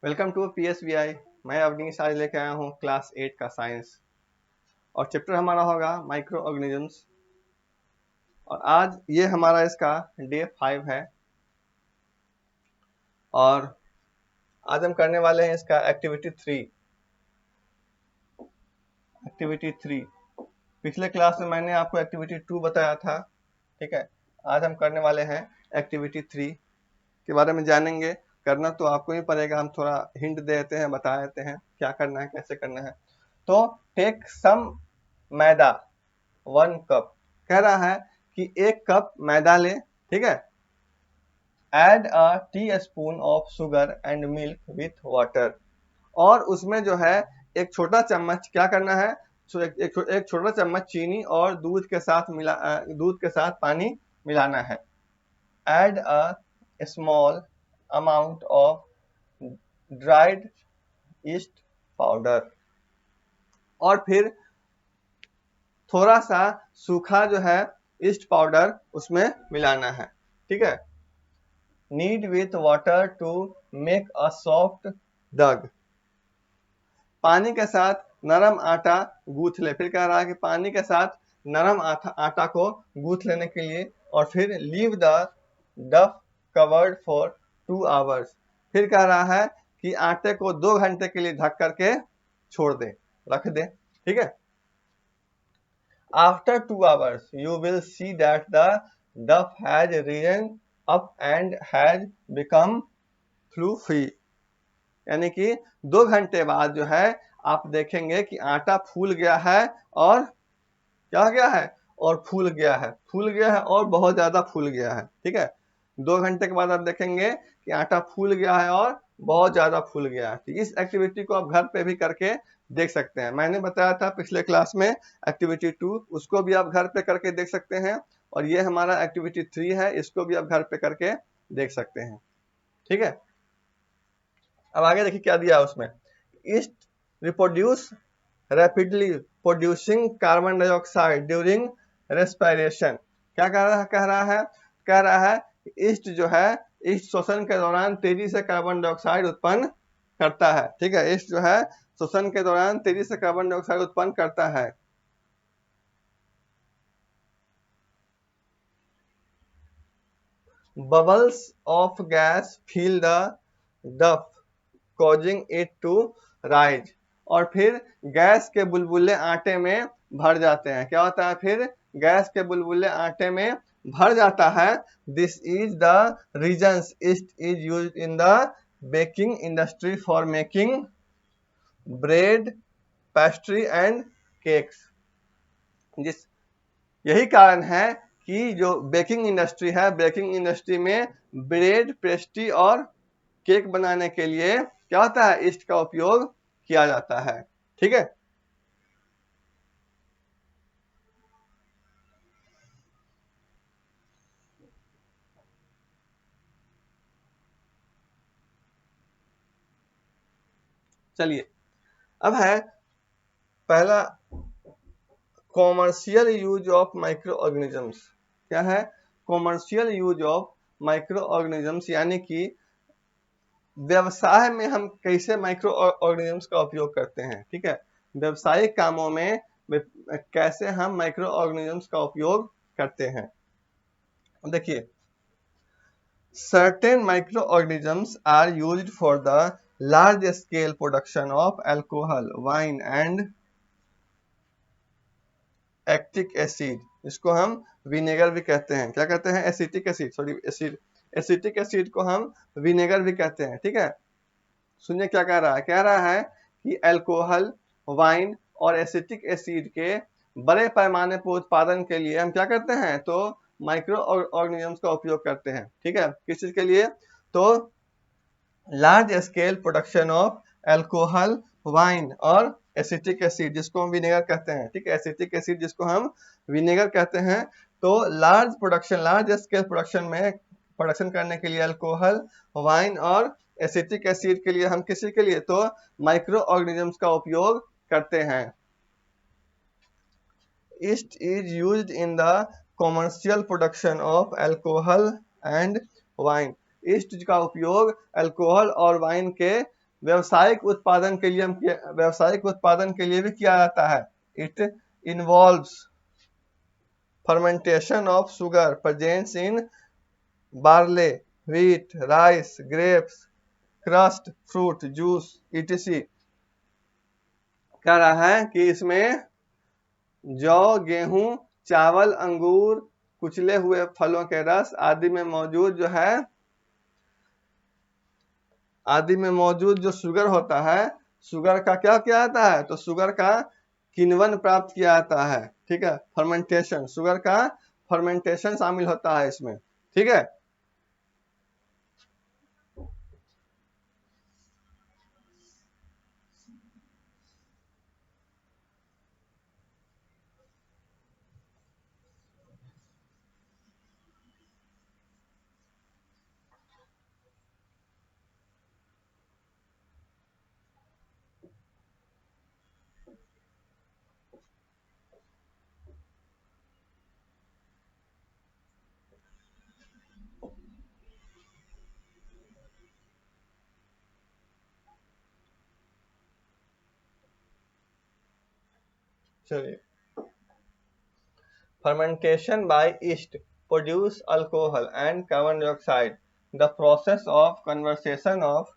Welcome to PSBI। मैं अवनीश आज लेके आया हूँ क्लास 8 का साइंस और चैप्टर हमारा होगा माइक्रो ऑर्गेनिजम्स। और आज ये हमारा इसका डे 5 है और आज हम करने वाले हैं इसका एक्टिविटी 3। पिछले क्लास में मैंने आपको एक्टिविटी 2 बताया था, ठीक है। आज हम करने वाले हैं एक्टिविटी 3 के बारे में जानेंगे। करना तो आपको ही पड़ेगा, हम थोड़ा हिंट दे देते हैं, बता देते हैं क्या करना है, कैसे करना है। तो टेक सम मैदा 1 कप, कह रहा है कि 1 कप मैदा ले, ठीक है। Add a teaspoon of sugar and milk with water, और उसमें जो है एक छोटा चम्मच क्या करना है, एक छोटा चम्मच चीनी और दूध के साथ पानी मिलाना है। Add a small amount of dried yeast powder, और फिर थोड़ा सा सूखा जो है ईस्ट पाउडर उसमें मिलाना है, ठीक है। Need with water to make a soft dough, पानी के साथ नरम आटा गूंथ ले। फिर कह रहा है कि पानी के साथ नरम आटा को गूंथ लेने के लिए, और फिर लीव द डफ कवर्ड फॉर 2 आवर्स। फिर कह रहा है कि आटे को 2 घंटे के लिए ढक करके छोड़ दे, रख दे, ठीक है। After 2 hours, you will see that the duff has risen up and has become fluffy। यानी कि 2 घंटे बाद जो है आप देखेंगे कि आटा फूल गया है, और क्या गया है, और फूल गया है और बहुत ज्यादा फूल गया है, ठीक है। 2 घंटे के बाद आप देखेंगे कि आटा फूल गया है और बहुत ज्यादा फूल गया है। तो इस एक्टिविटी को आप घर पे भी करके देख सकते हैं। मैंने बताया था पिछले क्लास में एक्टिविटी 2, उसको भी आप घर पे करके देख सकते हैं। और ये हमारा एक्टिविटी 3 है, इसको भी आप घर पे करके देख सकते हैं, ठीक है। अब आगे देखिए क्या दिया है उसमें। East reproduce rapidly producing carbon dioxide during respiration. क्या कह रहा है ईस्ट जो है ईस्ट श्वसन के दौरान तेजी से कार्बन डाइऑक्साइड उत्पन्न करता है, ठीक है। ईस्ट जो है श्वसन के दौरान तेजी से कार्बन डाइऑक्साइड उत्पन्न करता है। Bubbles of gas fill the dough causing it to rise, और फिर गैस के बुलबुले आटे में भर जाते हैं। क्या होता है, फिर गैस के बुलबुले आटे में भर जाता है। This is the reasons yeast is used in the baking industry for making bread, pastry and cakes. यही कारण है कि जो बेकिंग इंडस्ट्री है, बेकिंग इंडस्ट्री में ब्रेड, पेस्ट्री और केक बनाने के लिए क्या होता है, ईस्ट का उपयोग किया जाता है, ठीक है। चलिए, अब है पहला commercial use of micro organisms. क्या है, commercial use of micro organisms, यानी कि व्यवसाय में हम कैसे माइक्रो ऑर्गेनिजम्स का उपयोग करते हैं, ठीक है। व्यवसायिक कामों में कैसे हम माइक्रो ऑर्गेनिजम्स का उपयोग करते हैं। देखिए, certain microorganisms are used for the large scale production of alcohol, wine and acetic acid, जिसको हम विनेगर भी कहते हैं। क्या कहते हैं, acetic acid, sorry acetic acid को हम विनेगर भी कहते हैं, ठीक है। सुनिए क्या कह रहा है कि अल्कोहल, वाइन और एसिटिक एसिड के बड़े पैमाने पर उत्पादन के लिए हम क्या करते हैं, तो माइक्रो ऑर्गेनिजम्स का उपयोग करते हैं, ठीक है। किस चीज के लिए, तो large scale production of alcohol, wine और एसिटिक एसिड, जिसको हम विनेगर कहते हैं, ठीक है। एसिटिक एसिड जिसको हम विनेगर कहते हैं। तो लार्ज स्केल प्रोडक्शन करने के लिए अल्कोहल, वाइन और एसिटिक एसिड के लिए हम किसी के लिए, तो माइक्रो ऑर्गेनिजम्स का उपयोग करते हैं। East is used in the commercial production of alcohol and wine. East का उपयोग अल्कोहल और वाइन के व्यावसायिक उत्पादन के लिए व्यावसायिक उत्पादन के लिए भी किया जाता है। It involves fermentation of sugar presents in barley, wheat, rice, grapes, crust, fruit, juice etc। कह रहा है कि इसमें जौ, गेहूं, चावल, अंगूर, कुचले हुए फलों के रस आदि में मौजूद जो शुगर होता है, शुगर का क्या किया जाता है, तो शुगर का किण्वन प्राप्त किया जाता है। ठीक है, फर्मेंटेशन, शुगर का फर्मेंटेशन शामिल होता है इसमें। ठीक है, चलिए, fermentation by yeast produce alcohol and carbon dioxide. The process of conversion of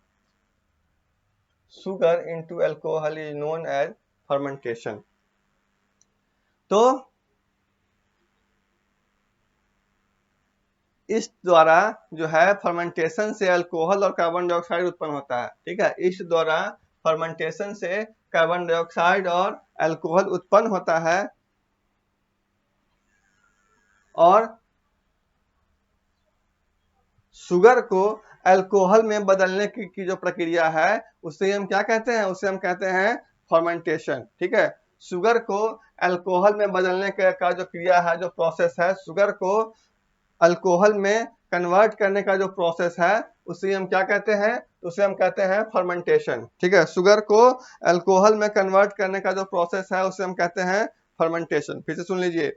sugar into alcohol is known as fermentation। तो इस द्वारा जो है फर्मेंटेशन से अल्कोहल और कार्बन डाइऑक्साइड उत्पन्न होता है। ठीक है, इस द्वारा फर्मेंटेशन से कार्बन डाइऑक्साइड और अल्कोहल उत्पन्न होता है और शुगर को अल्कोहल में बदलने की जो प्रक्रिया है उसे हम क्या कहते हैं, उसे हम कहते हैं फर्मेंटेशन। ठीक है, शुगर को अल्कोहल में बदलने का जो क्रिया है, जो प्रोसेस है, शुगर को अल्कोहल में कन्वर्ट करने का जो प्रोसेस है उसे हम क्या कहते हैं, उसे हम कहते हैं फर्मेंटेशन। ठीक है, शुगर को अल्कोहल में कन्वर्ट करने का जो प्रोसेस है उसे हम कहते हैं फर्मेंटेशन। फिर से सुन लीजिए,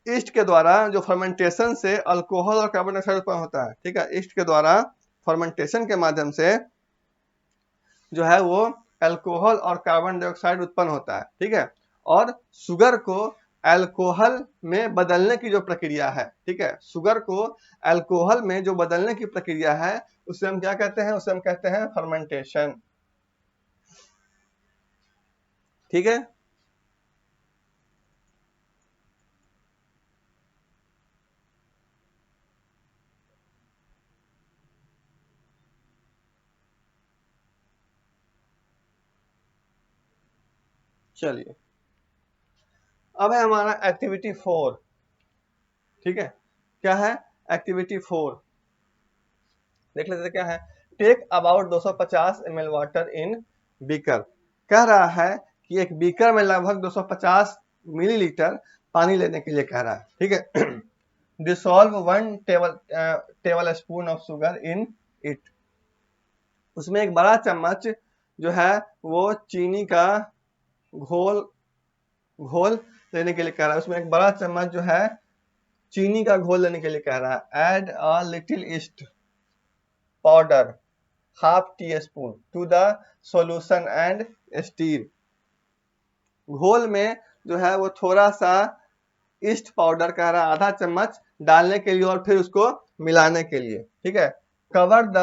ईस्ट के द्वारा जो फर्मेंटेशन से अल्कोहल और कार्बन डाइऑक्साइड उत्पन्न होता है। ठीक है, ईस्ट के द्वारा फर्मेंटेशन के माध्यम से जो है वो अल्कोहल और कार्बन डाइऑक्साइड उत्पन्न होता है। ठीक है, और शुगर को अल्कोहल में बदलने की जो प्रक्रिया है, ठीक है, शुगर को अल्कोहल में जो बदलने की प्रक्रिया है उसे हम क्या कहते हैं, उसे हम कहते हैं फर्मेंटेशन। ठीक है, चलिए, अब है हमारा एक्टिविटी 4। ठीक है, क्या है एक्टिविटी 4, देख लेते क्या है। Take about 250 ml water in beaker. कह रहा है कि एक बीकर में लगभग 250 मिलीलीटर पानी लेने के लिए कह रहा है। ठीक है, dissolve 1 table spoon of sugar in it. उसमें एक बड़ा चम्मच जो है वो चीनी का घोल लेने के लिए कह रहा है। उसमें एक बड़ा चम्मच जो है चीनी का घोल लेने के लिए कह रहा है। Add a little yeast powder half teaspoon to the solution and stir. घोल में जो है वो थोड़ा सा ईस्ट पाउडर कह रहा है, आधा चम्मच डालने के लिए और फिर उसको मिलाने के लिए। ठीक है, cover the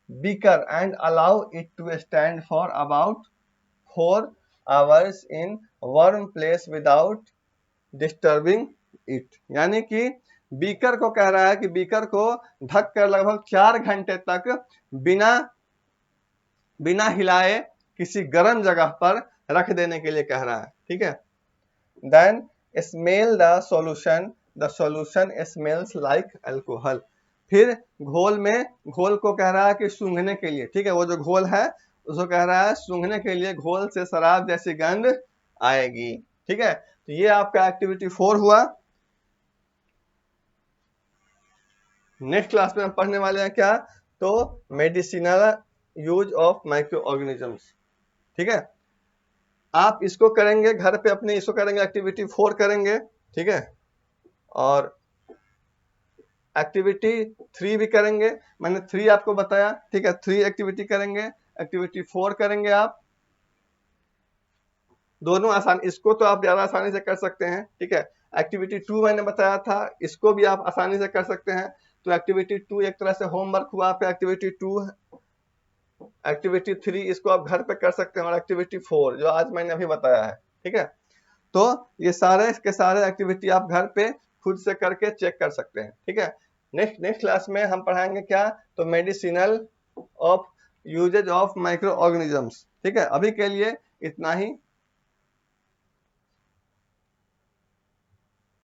beaker and allow it to stand for about 4 hours in warm place without disturbing it. यानी कि बीकर को कह रहा है कि बीकर को ढक कर लगभग 4 घंटे तक बिना हिलाए किसी गर्म जगह पर रख देने के लिए कह रहा है। ठीक है, then smell the solution smells like alcohol. फिर घोल को कह रहा है कि सूंघने के लिए। ठीक है, वो जो घोल है उसको कह रहा है सूंघने के लिए घोल से शराब जैसी गंध आएगी। ठीक है, तो ये आपका एक्टिविटी 4 हुआ। नेक्स्ट क्लास में हम पढ़ने वाले हैं क्या, तो medicinal use of microorganisms. ठीक है, आप इसको करेंगे घर पे अपने, इसको करेंगे एक्टिविटी 4 करेंगे। ठीक है, और एक्टिविटी 3 भी करेंगे, मैंने 3 आपको बताया। ठीक है, 3 एक्टिविटी करेंगे, एक्टिविटी 4 करेंगे आप। दोनों आसान, इसको तो आप ज्यादा आसानी से कर सकते हैं, ठीक है। एक्टिविटी 2 मैंने बताया था, इसको भी आप आसानी से कर सकते हैं। तो एक्टिविटी 2 एक तरह से होमवर्क हुआ आपका एक्टिविटी 2। एक्टिविटी 3 इसको आप घर पे कर सकते हैं, और एक्टिविटी 4 जो आज मैंने अभी बताया है, ठीक है। तो ये सारे के सारे एक्टिविटी आप घर पे खुद से करके चेक कर सकते हैं, ठीक है। नेक्स्ट क्लास में हम पढ़ाएंगे क्या, तो medicinal of uses of microorganisms, ठीक है। अभी के लिए इतना ही।